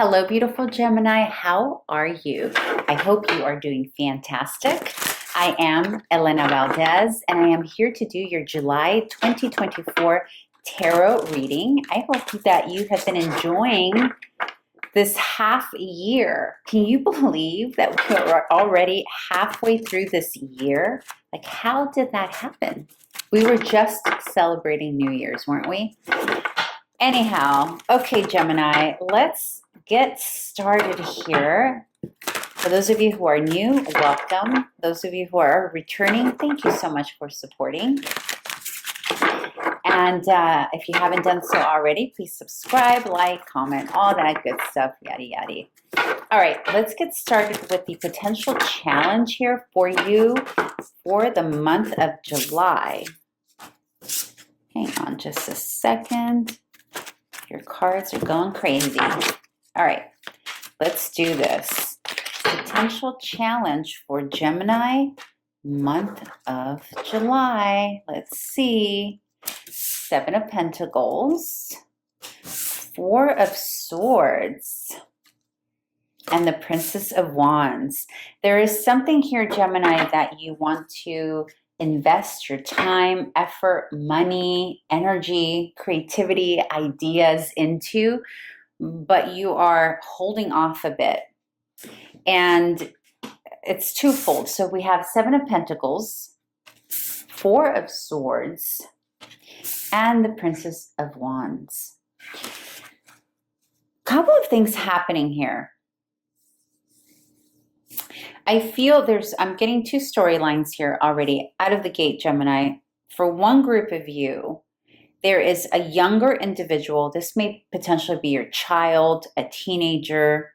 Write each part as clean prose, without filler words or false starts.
Hello, beautiful Gemini. How are you? I hope you are doing fantastic. I am Elena Valdez, and I am here to do your July 2024 tarot reading. I hope that you have been enjoying this half year. Can you believe that we're already halfway through this year? Like, how did that happen? We were just celebrating New Year's, weren't we? Anyhow, okay, Gemini, let's get started here. For those of you who are new, welcome. Those of you who are returning, thank you so much for supporting. And if you haven't done so already, please subscribe, like, comment, all that good stuff, yada, yada. All right, let's get started with the potential challenge here for you for the month of July. Hang on just a second. Your cards are going crazy. All right, let's do this. Potential challenge for Gemini, month of July. Let's see. 7 of Pentacles, 4 of Swords, and the Princess of Wands. There is something here, Gemini, that you want to invest your time, effort, money, energy, creativity, ideas into, but you are holding off a bit. And it's twofold. So we have 7 of Pentacles, 4 of Swords, and the Princess of Wands. Couple of things happening here. I feel I'm getting 2 storylines here already out of the gate, Gemini. For one group of you, there is a younger individual. This may potentially be your child, a teenager,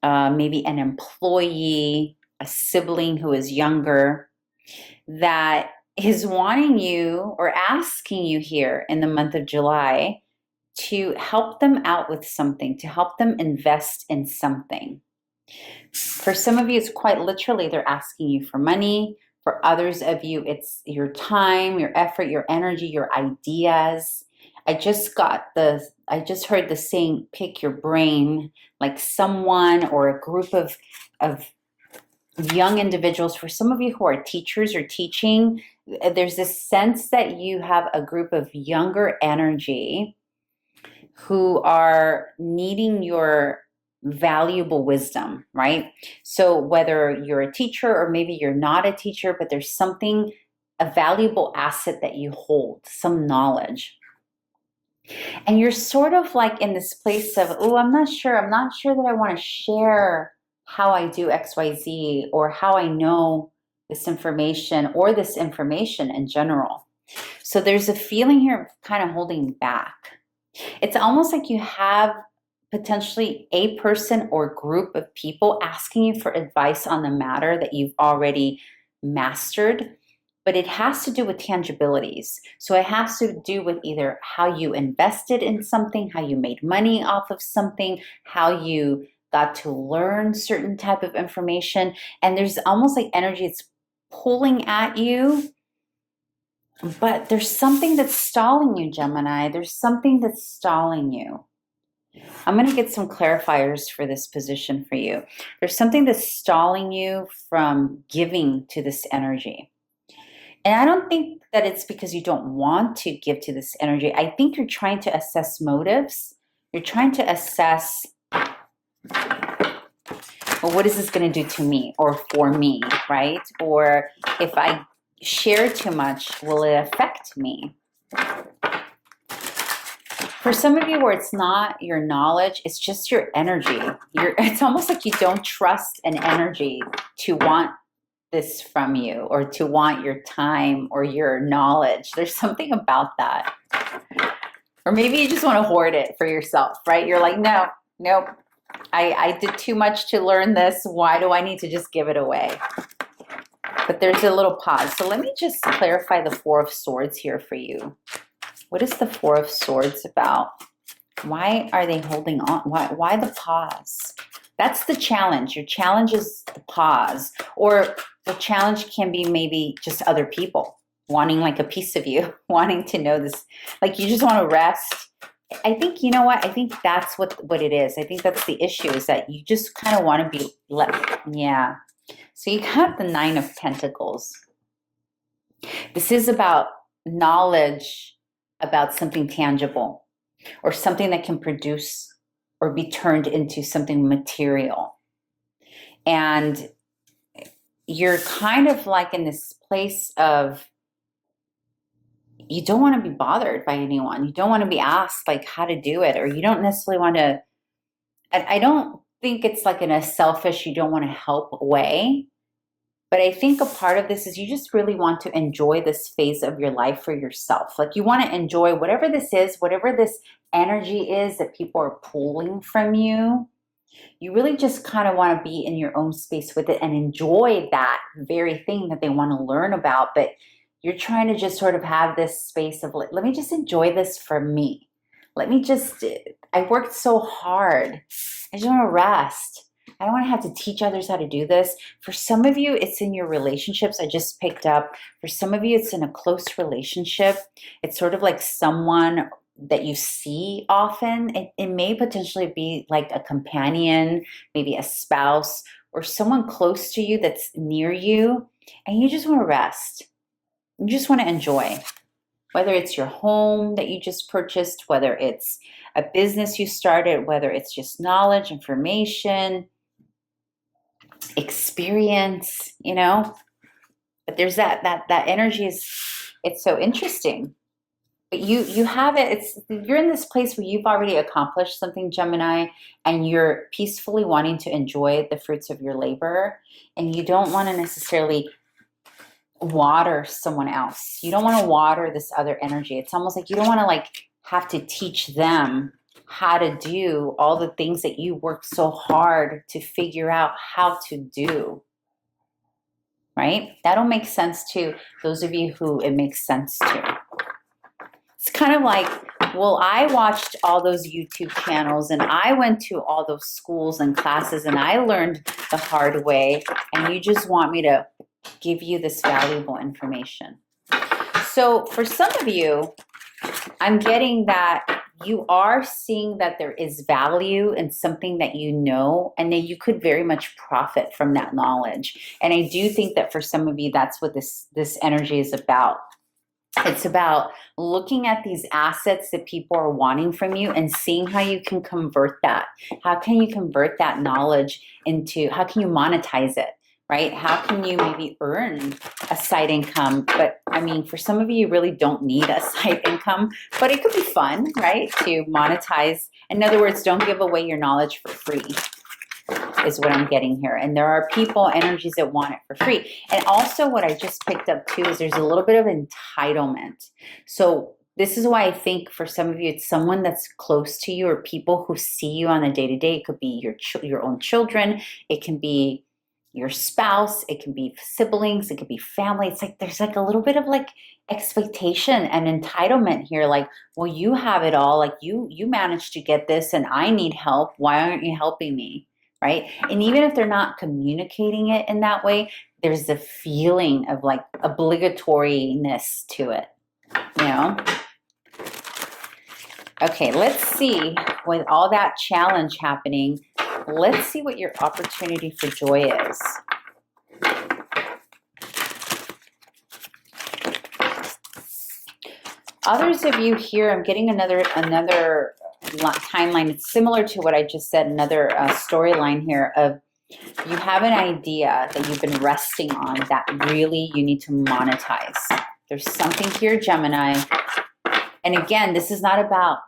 maybe an employee, a sibling who is younger, that is wanting you or asking you here in the month of July to help them out with something, to help them invest in something. For some of you, it's quite literally they're asking you for money. For others of you, it's your time, your effort, your energy, your ideas. I just heard the saying, pick your brain, like someone or a group of young individuals. For some of you who are teachers or teaching, there's this sense that you have a group of younger energy who are needing your valuable wisdom, right? So whether you're a teacher or maybe you're not a teacher, but there's something, a valuable asset that you hold, some knowledge. And you're sort of like in this place of, oh, I'm not sure that I want to share how I do XYZ or how I know this information or this information in general. So there's a feeling here of kind of holding back. It's almost like you have potentially a person or group of people asking you for advice on the matter that you've already mastered, but it has to do with tangibilities. So it has to do with either how you invested in something, how you made money off of something, how you got to learn certain type of information. And there's almost like energy it's pulling at you, but there's something that's stalling you, Gemini. There's something that's stalling you. I'm going to get some clarifiers for this position for you. There's something that's stalling you from giving to this energy. And I don't think that it's because you don't want to give to this energy. I think you're trying to assess motives. You're trying to assess, well, what is this going to do to me or for me, right? Or if I share too much, will it affect me? For some of you where it's not your knowledge, it's just your energy. It's almost like you don't trust an energy to want this from you or to want your time or your knowledge. There's something about that. Or maybe you just want to hoard it for yourself, right? You're like, no, nope. I did too much to learn this. Why do I need to just give it away? But there's a little pause. So let me just clarify the 4 of Swords here for you. What is the 4 of Swords about? Why are they holding on? Why the pause? That's the challenge. Your challenge is the pause. Or the challenge can be maybe just other people wanting like a piece of you, wanting to know this. Like you just want to rest I think, you know what? I think that's what it is. I think that's the issue, is that you just kind of want to be yeah. So you got the Nine of Pentacles. This is about knowledge about something tangible, or something that can produce or be turned into something material. And you're kind of like in this place of, you don't want to be bothered by anyone. You don't want to be asked like how to do it, or you don't necessarily want to, I don't think it's like in a selfish, you don't want to help way. But I think a part of this is you just really want to enjoy this phase of your life for yourself. Like you want to enjoy whatever this is, whatever this energy is that people are pulling from you. You really just kind of want to be in your own space with it and enjoy that very thing that they want to learn about. But you're trying to just sort of have this space of, let me just enjoy this for me. Let me just, I worked so hard. I just want to rest. I don't want to have to teach others how to do this. For some of you, it's in your relationships. I just picked up. For some of you, it's in a close relationship. It's sort of like someone that you see often. It may potentially be like a companion, maybe a spouse, or someone close to you that's near you, and you just want to rest. You just want to enjoy. Whether it's your home that you just purchased, whether it's a business you started, whether it's just knowledge, information, experience, you know. But there's that energy it's so interesting. But you have it, you're in this place where you've already accomplished something, Gemini, and you're peacefully wanting to enjoy the fruits of your labor, and you don't want to necessarily water someone else. You don't want to water this other energy. It's almost like you don't want to like have to teach them how to do all the things that you worked so hard to figure out how to do. Right? That'll make sense to those of you who it makes sense to. It's kind of like, well, I watched all those YouTube channels and I went to all those schools and classes and I learned the hard way, and you just want me to give you this valuable information. So for some of you, I'm getting that you are seeing that there is value in something that you know, and that you could very much profit from that knowledge. And I do think that for some of you, that's what this energy is about. It's about looking at these assets that people are wanting from you and seeing how you can convert that. How can you convert that knowledge into, how can you monetize it? Right? How can you maybe earn a side income? But I mean, for some of you, you really don't need a side income, but it could be fun, right? To monetize. In other words, don't give away your knowledge for free, is what I'm getting here. And there are people, energies that want it for free. And also what I just picked up too is there's a little bit of entitlement. So this is why I think for some of you, it's someone that's close to you, or people who see you on a day-to-day. It could be your own children. It can be your spouse, it can be siblings, it could be family. It's like there's like a little bit of like expectation and entitlement here. Like, well, you have it all. Like you managed to get this and I need help. Why aren't you helping me? Right? And even if they're not communicating it in that way, there's a feeling of like obligatoriness to it, you know? Okay, let's see, with all that challenge happening, let's see what your opportunity for joy is. Others of you here, I'm getting another timeline. It's similar to what I just said, another storyline here of you have an idea that you've been resting on that really you need to monetize. There's something here, Gemini. And again, this is not about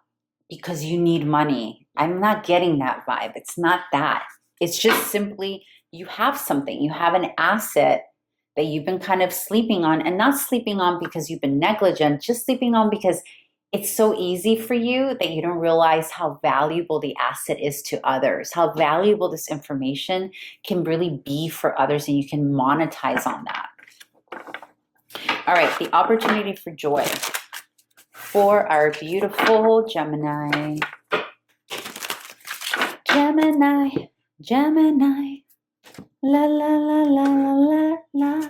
because you need money. I'm not getting that vibe. It's not that. It's just simply you have something. You have an asset that you've been kind of sleeping on, and not sleeping on because you've been negligent, just sleeping on because it's so easy for you that you don't realize how valuable the asset is to others, how valuable this information can really be for others, and you can monetize on that. All right, the opportunity for joy for our beautiful Gemini. Gemini, Gemini, la la la la la la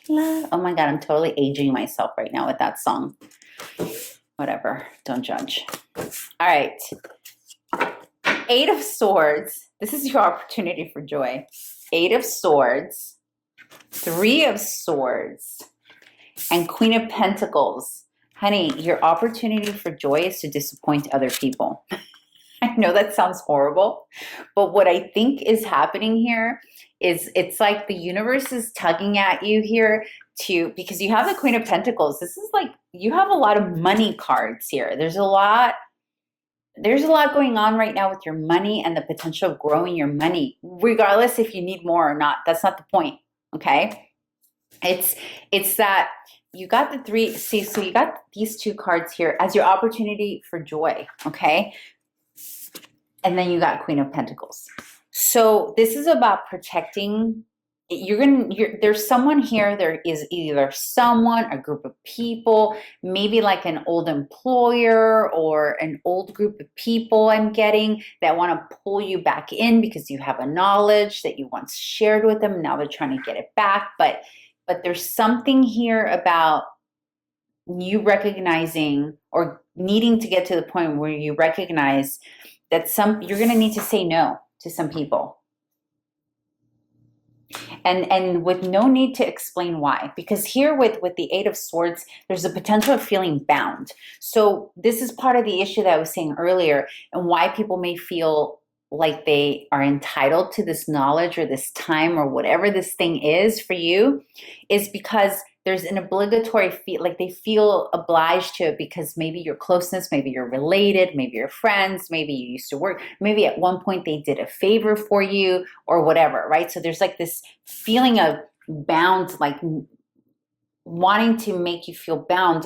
la. Oh my God, I'm totally aging myself right now with that song. Whatever. Don't judge. All right. Eight of Swords. This is your opportunity for joy. Eight of Swords. Three of Swords. And Queen of Pentacles. Honey, your opportunity for joy is to disappoint other people. I know that sounds horrible, but what I think is happening here is it's like the universe is tugging at you here because you have the Queen of Pentacles. This is like, you have a lot of money cards here. There's a lot going on right now with your money and the potential of growing your money, regardless if you need more or not. That's not the point, okay? It's that you got the three, see, so you got these two cards here as your opportunity for joy, okay? And then you got Queen of Pentacles. So this is about protecting. There's someone here. There is either someone, a group of people, maybe like an old employer or an old group of people I'm getting that want to pull you back in because you have a knowledge that you once shared with them. Now they're trying to get it back. But there's something here about you recognizing or needing to get to the point where you recognize that you're going to need to say no to some people. And with no need to explain why. Because here with the Eight of Swords, there's a potential of feeling bound. So this is part of the issue that I was saying earlier and why people may feel like they are entitled to this knowledge or this time or whatever this thing is for you, is because there's an obligatory feel, like they feel obliged to it because maybe your closeness, maybe you're related, maybe you're friends, maybe you used to work, maybe at one point they did a favor for you or whatever, right? So there's like this feeling of bound, like wanting to make you feel bound,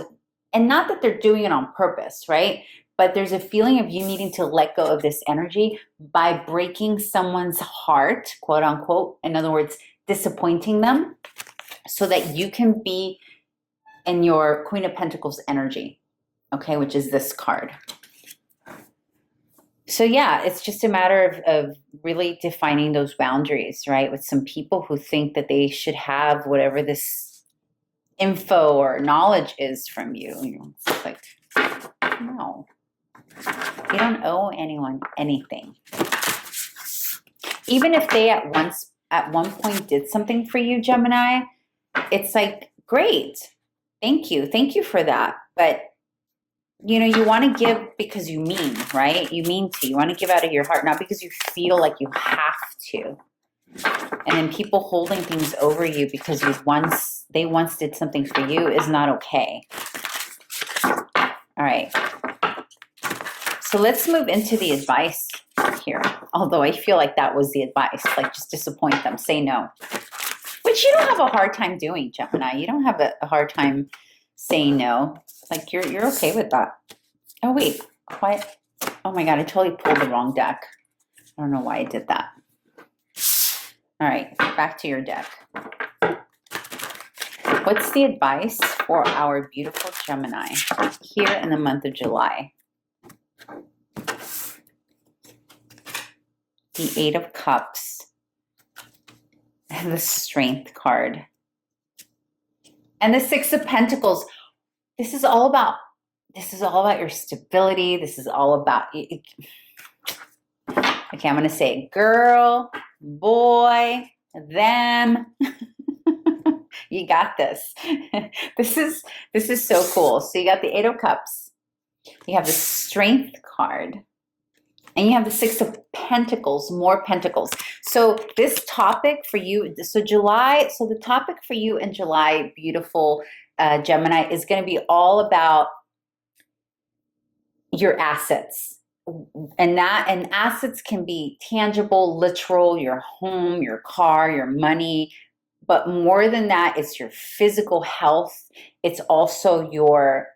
and not that they're doing it on purpose, right? But there's a feeling of you needing to let go of this energy by breaking someone's heart, quote unquote. In other words, disappointing them, so that you can be in your Queen of Pentacles energy, okay, which is this card. So yeah, it's just a matter of really defining those boundaries, right? With some people who think that they should have whatever this info or knowledge is from you. You know, it's like, no, you don't owe anyone anything. Even if they at one point did something for you, Gemini, it's like, great, thank you for that. But you know, you want to give because you mean, right? You mean to. You want to give out of your heart, not because you feel like you have to. And then people holding things over you because they once did something for you is not okay. All right. So let's move into the advice here. Although I feel like that was the advice, like just disappoint them, say no. Which you don't have a hard time doing, Gemini. You don't have a hard time saying no. Like you're okay with that. Oh wait, what? Oh my God, I totally pulled the wrong deck. I don't know why I did that. All right, back to your deck. What's the advice for our beautiful Gemini here in the month of July? The Eight of Cups and the Strength card. And the Six of Pentacles. This is all about your stability. This is all about, okay, I'm going to say it. Girl, boy, them. You got this. This is so cool. So you got the Eight of Cups. You have the Strength card. And you have the Six of Pentacles, more Pentacles. So this topic for you, so the topic for you in July, beautiful Gemini, is going to be all about your assets. And assets can be tangible, literal, your home, your car, your money. But more than that, it's your physical health. It's also your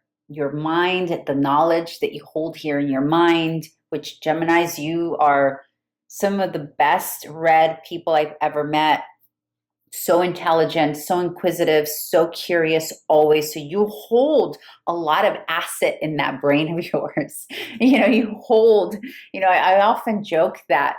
mind, the knowledge that you hold here in your mind, which Geminis, you are some of the best read people I've ever met. So intelligent, so inquisitive, so curious always. So you hold a lot of asset in that brain of yours. You know, you hold, you know, I often joke that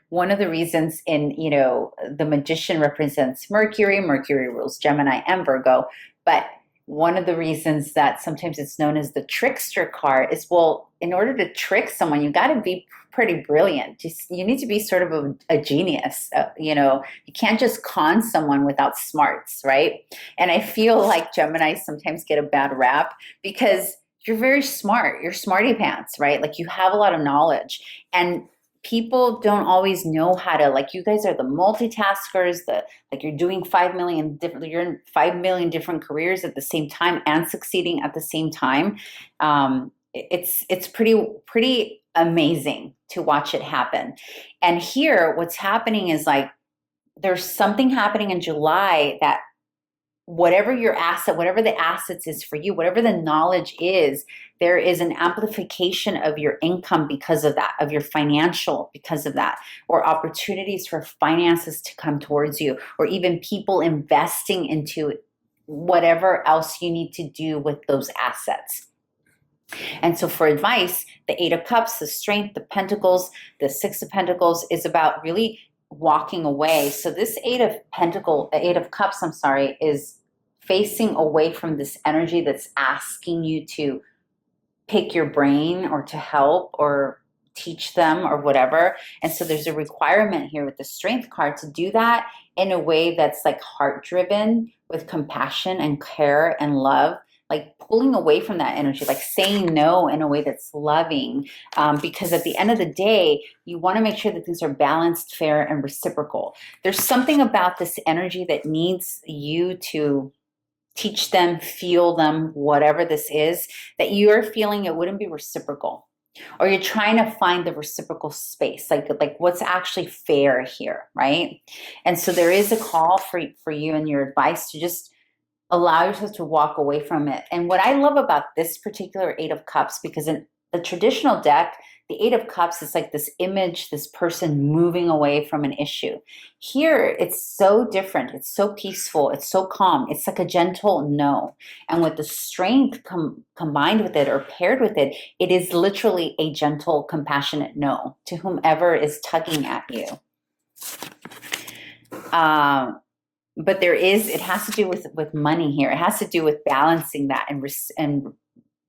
one of the reasons the Magician represents Mercury. Mercury rules Gemini and Virgo. But one of the reasons that sometimes it's known as the trickster card is, well, in order to trick someone, you got to be pretty brilliant. You need to be sort of a genius. You know, you can't just con someone without smarts, right? And I feel like Geminis sometimes get a bad rap because you're very smart. You're smarty pants, right? Like you have a lot of knowledge, and people don't always know how to, like, you guys are the multitaskers, like you're doing 5 million different, you're in 5 million different careers at the same time and succeeding at the same time. It's pretty amazing to watch it happen. And here what's happening is, like, there's something happening in July that whatever your asset, whatever the assets is for you, whatever the knowledge is, there is an amplification of your income because of that, of your financial because of that, or opportunities for finances to come towards you, or even people investing into whatever else you need to do with those assets. And so for advice, the Eight of Cups, the Strength, the Pentacles, the Six of Pentacles is about really walking away. So this Eight of Cups, I'm sorry, is facing away from this energy that's asking you to pick your brain or to help or teach them or whatever. And so there's a requirement here with the Strength card to do that in a way that's like heart driven, with compassion and care and love, like pulling away from that energy, like saying no in a way that's loving. Because at the end of the day, you want to make sure that things are balanced, fair, and reciprocal. There's something about this energy that needs you to teach them, feel them, whatever this is, that you're feeling it wouldn't be reciprocal. Or you're trying to find the reciprocal space, like what's actually fair here, right? And so there is a call for you and your advice to just allow yourself to walk away from it. And what I love about this particular Eight of Cups, because in the traditional deck, the Eight of Cups is like this image, this person moving away from an issue. Here, it's so different. It's so peaceful. It's so calm. It's like a gentle no. And with the Strength combined with it or paired with it, it is literally a gentle, compassionate no to whomever is tugging at you. But it has to do with money here. It has to do with balancing that and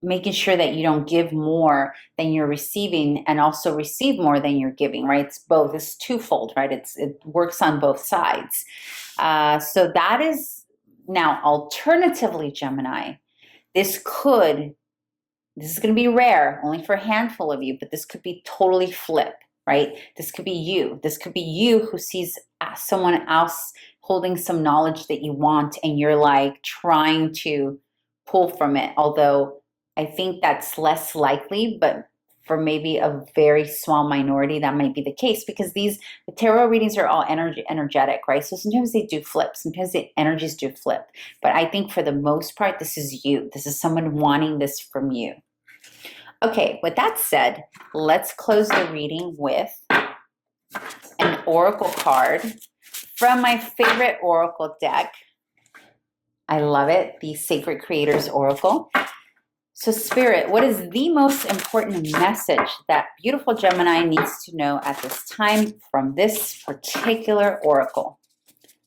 making sure that you don't give more than you're receiving and also receive more than you're giving, right? It's both. It's twofold, right? It works on both sides. So that is, now alternatively, Gemini, this is going to be rare, only for a handful of you, but this could be totally flip, right? This could be you. This could be you who sees someone else holding some knowledge that you want, and you're like trying to pull from it. Although I think that's less likely, but for maybe a very small minority, that might be the case, because the tarot readings are all energetic, right? So sometimes they do flip. Sometimes the energies do flip. But I think for the most part, this is you. This is someone wanting this from you. Okay, with that said, let's close the reading with an oracle card from my favorite oracle deck. I love it, the Sacred Creators Oracle. So Spirit, what is the most important message that beautiful Gemini needs to know at this time from this particular oracle?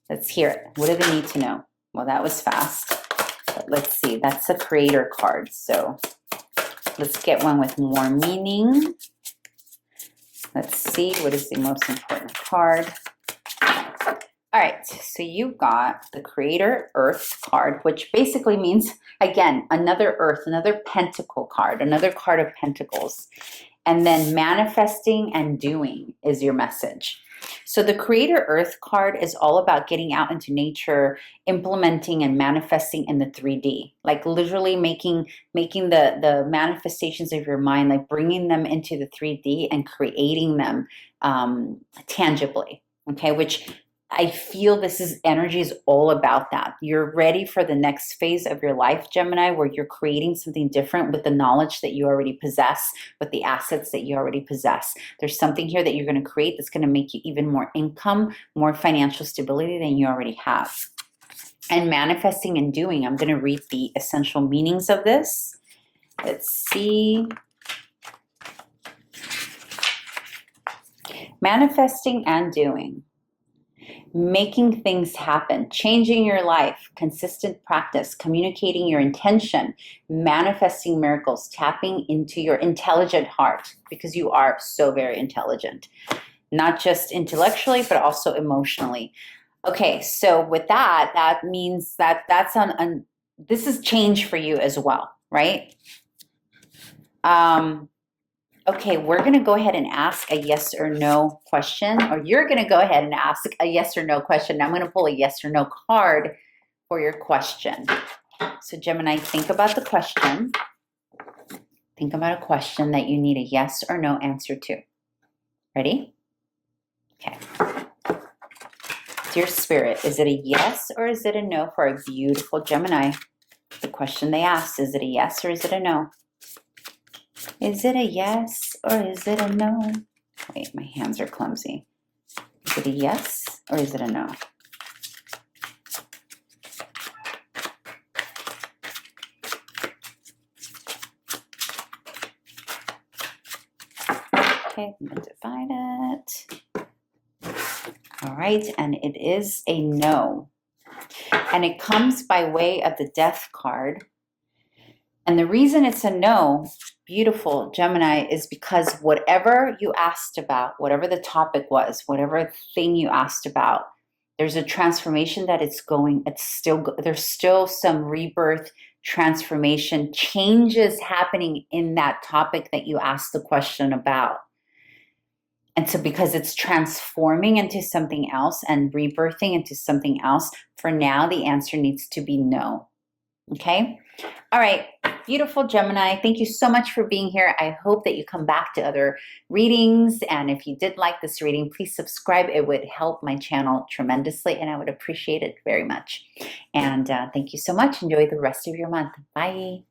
Let's hear it. What do they need to know? Well, that was fast. But let's see. That's a Creator card. So let's get one with more meaning. Let's see. What is the most important card? All right, so you got the Creator Earth card, which basically means, again, another Earth, another Pentacle card, another card of Pentacles. And then manifesting and doing is your message. So the Creator Earth card is all about getting out into nature, implementing and manifesting in the 3D, like literally making the manifestations of your mind, like bringing them into the 3D and creating them tangibly, okay, which I feel energy is all about that. You're ready for the next phase of your life, Gemini, where you're creating something different with the knowledge that you already possess, with the assets that you already possess. There's something here that you're going to create that's going to make you even more income, more financial stability than you already have. And manifesting and doing, I'm going to read the essential meanings of this. Let's see. Manifesting and doing. making things happen, changing your life, consistent practice, communicating your intention, manifesting miracles, tapping into your intelligent heart, because you are so very intelligent, not just intellectually, but also emotionally. Okay, so with that, that means that that's on this is change for you as well, right? Okay, we're going to go ahead and ask a yes or no question, or you're going to go ahead and ask a yes or no question. Now I'm going to pull a yes or no card for your question. So Gemini, think about the question. Think about a question that you need a yes or no answer to. Ready? Okay. Dear Spirit, is it a yes or is it a no for a beautiful Gemini? The question they asked, is it a yes or is it a no? Is it a yes or is it a no? Wait, my hands are clumsy. Is it a yes or is it a no? Okay, I'm going to divide it. All right, and it is a no. And it comes by way of the Death card. And the reason it's a no, beautiful Gemini, is because whatever you asked about, whatever the topic was, whatever thing you asked about, there's a transformation that there's still some rebirth, transformation, changes happening in that topic that you asked the question about. And so because it's transforming into something else and rebirthing into something else, for now, the answer needs to be no. Okay? All right, beautiful Gemini. Thank you so much for being here. I hope that you come back to other readings. And if you did like this reading, please subscribe. It would help my channel tremendously, and I would appreciate it very much. And thank you so much. Enjoy the rest of your month. Bye.